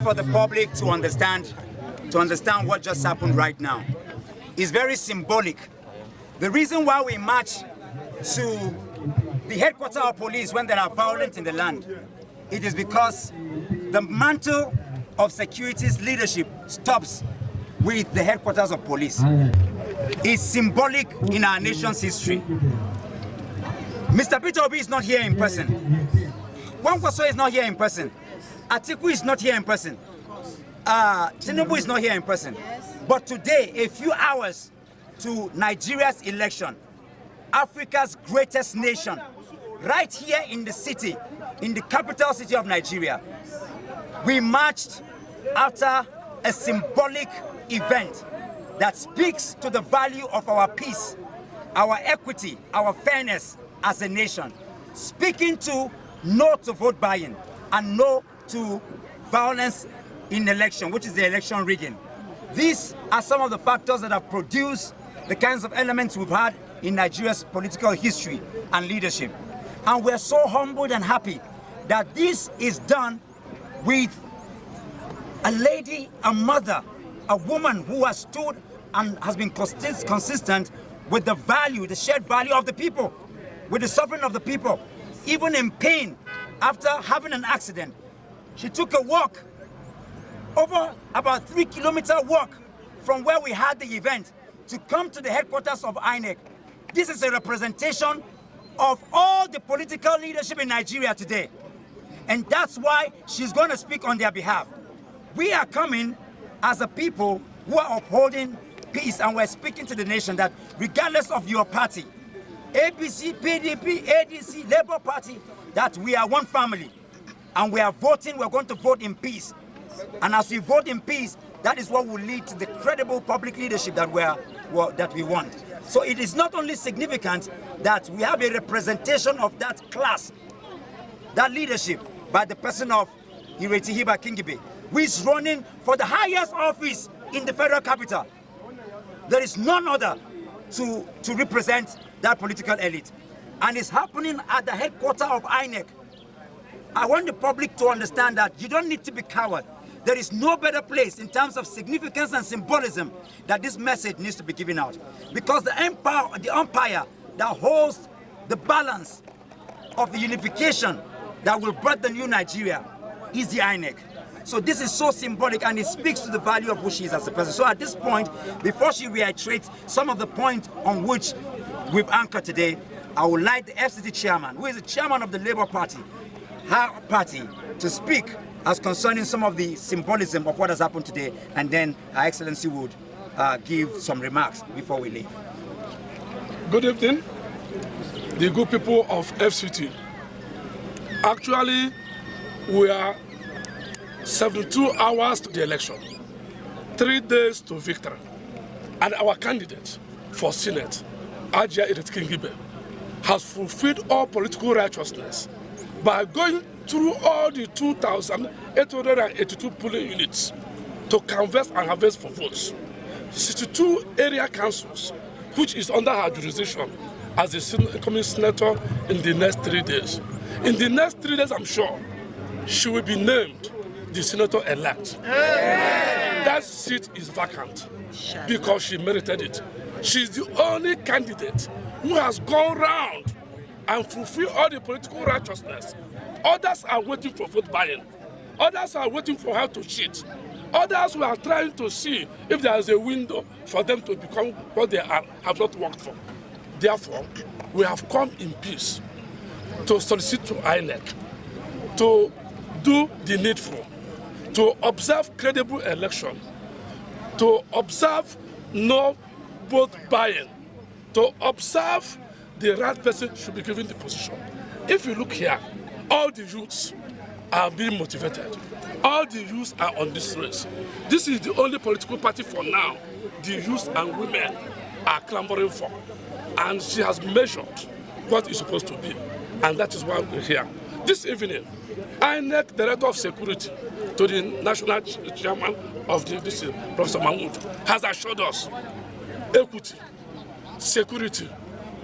For the public to understand what just happened right now is very symbolic. The reason why we march to the headquarters of police when there are violence in the land, it is because the mantle of security's leadership stops with the headquarters of police. It's symbolic in our nation's history. Mr. Peter Obi is not here in person. Kwankwaso is not here in person. Atiku is not here in person. Tinubu is not here in person. But today, a few hours to Nigeria's election, Africa's greatest nation, right here in the city, in the capital city of Nigeria, we marched after a symbolic event that speaks to the value of our peace, our equity, our fairness as a nation, speaking to no to vote buying and no to violence in election, which is the election rigging. These are some of the factors that have produced the kinds of elements we've had in Nigeria's political history and leadership. And we're so humbled and happy that this is done with a lady, a mother, a woman who has stood and has been consistent with the value, the shared value of the people, with the suffering of the people. Even in pain, after having an accident, she took a walk, over about 3-kilometer walk from where we had the event to come to the headquarters of INEC. This is a representation of all the political leadership in Nigeria today. And that's why she's going to speak on their behalf. We are coming as a people who are upholding peace, and we're speaking to the nation that regardless of your party, APC, PDP, ADC, Labour Party, that we are one family. And we are voting, we're going to vote in peace. And as we vote in peace, that is what will lead to the credible public leadership that we want. So it is not only significant that we have a representation of that class, that leadership, by the person of Ireti Kingibe, who is running for the highest office in the federal capital. There is none other to represent that political elite. And it's happening at the headquarters of INEC. I want the public to understand that you don't need to be coward. There is no better place in terms of significance and symbolism that this message needs to be given out. Because the umpire that holds the balance of the unification that will birth the new Nigeria is the INEC. So this is so symbolic, and it speaks to the value of who she is as a person. So at this point, before she reiterates some of the points on which we've anchored today, I would like the FCT chairman, who is the chairman of the Labour Party, her party, to speak as concerning some of the symbolism of what has happened today, and then Her Excellency would give some remarks before we leave. Good evening, the good people of FCT. Actually, we are 72 hours to the election, 3 days to victory, and our candidate for Senate, ABUJA Kingibe, has fulfilled all political righteousness by going through all the 2,882 polling units to canvass and harvest for votes. 62 area councils, which is under her jurisdiction as the incoming senator in the next 3 days. In the next 3 days, I'm sure she will be named the senator-elect. That seat is vacant because she merited it. She's the only candidate who has gone round and fulfilled all the political righteousness. Others are waiting for vote buying. Others are waiting for her to cheat. Others who are trying to see if there is a window for them to become what they are, have not worked for. Therefore, we have come in peace to solicit to INEC to do the needful, to observe credible election, to observe no vote buying, to observe the right person should be given the position. If you look here, all the youths are being motivated. All the youths are on this race. This is the only political party for now the youths and women are clamoring for. And she has measured what is supposed to be. And that is why we're here. This evening, INEC Director of Security to the National Chairman of this Professor Mahmoud, has assured us equity, security,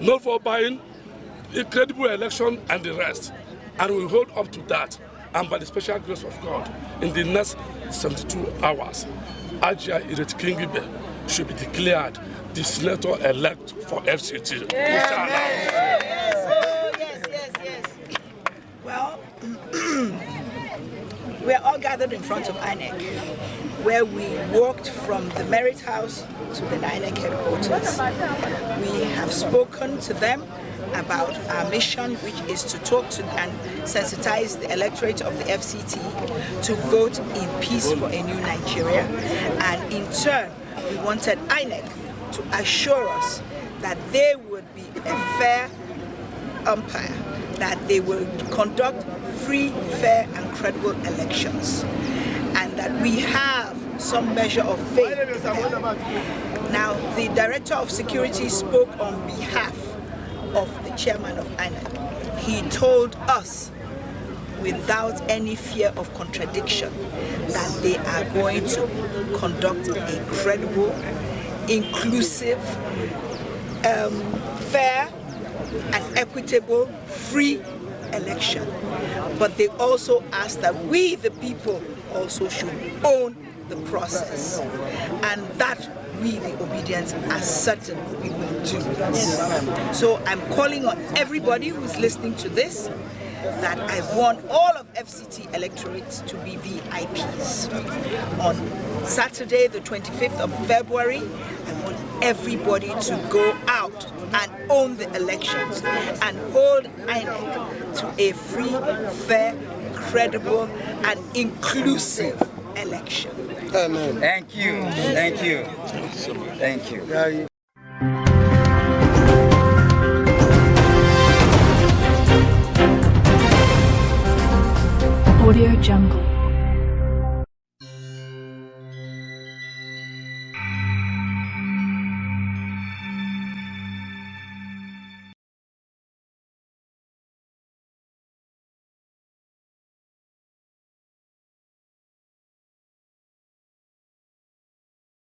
no vote buying, a credible election, and the rest. And we hold up to that. And by the special grace of God, in the next 72 hours, ABUJA Ireti Kingibe should be declared the senator-elect for FCT. Yes. Well, we are all gathered in front of INEC, where we walked from the Merit House to the INEC headquarters. We have spoken to them about our mission, which is to talk to and sensitize the electorate of the FCT to vote in peace for a new Nigeria. And in turn, we wanted INEC to assure us that they would be a fair umpire, that they will conduct free, fair and credible elections, and that we have some measure of faith in them. Now, the Director of Security spoke on behalf of the chairman of INEC. He told us without any fear of contradiction that they are going to conduct a credible, inclusive, fair and equitable, free election. But they also asked that we, the people, also should own the process, and that we, the obedience, are certain we will do. So I'm calling on everybody who's listening to this that I want all of FCT electorates to be VIPs. On Saturday, the 25th of February, I want everybody to go out and own the elections and hold INEC to a free, fair, credible, and inclusive election. Amen. Thank you. Thank you. Thank you. Audio Jungle.